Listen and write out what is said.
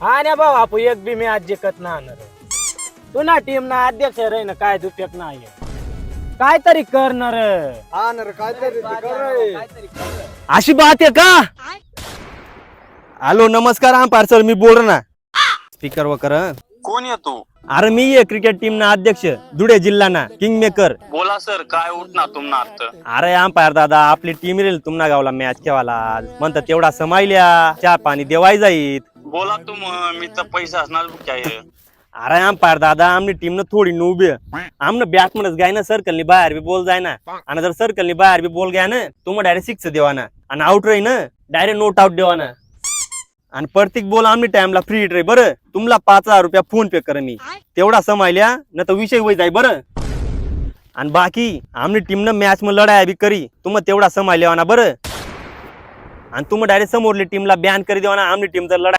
हा ना भाऊ आपण एक बी मॅच जिंकत ना तू ना टीम ना अध्यक्ष रे ना काय दुपेक नाही काहीतरी करणार हा ना रे, काहीतरी ते कर रे. अशी बात आहे का? हॅलो नमस्कार अंपायर सर, मी बोल ना स्पीकर वर कर. कोण येतो? अरे मी आहे क्रिकेट टीम ना अध्यक्ष धुळे जिल्हा ना किंग मेकर. बोला सर, काय उठणार तुमना अर्थ? अरे अंपायर दादा आपली टीम रेल तुमना गावला मॅच खेळायला म्हणतात तेवढा समायल्या चहा पाणी देवाय जाईत. बोला तुम, मी तर पैसा असणार काय? अरे अंपायर दादा आमनी टीम न थोडी उभी आमनं बॅट म्हणत गाय ना सर्कलनी बाहेर बी बोल जाय ना आणि जर सर्कलनी बाहेर बी बोल गाय ना तुम्हाला डायरेक्ट सिक्स देवा ना आणि आउट राही ना डायरेक्ट नोट आउट देवा ना आणि प्रत्येक बोल आम्ही टाइमला फ्री हिट रे बरं. तुम्हाला 5,000 रुपया फोन पे कर मी तेवढा समायल्या न तर विषय होई जाय बरं. आणि बाकी आमनी टीम न मॅच मध्ये लढाया बी करी तुम्हाला तेवढा समायल्या ना बरं. आणि तुम्ही डायरेक्ट समोरली टीमला बॅन करी देवा ना आमनी टीम जर लढाई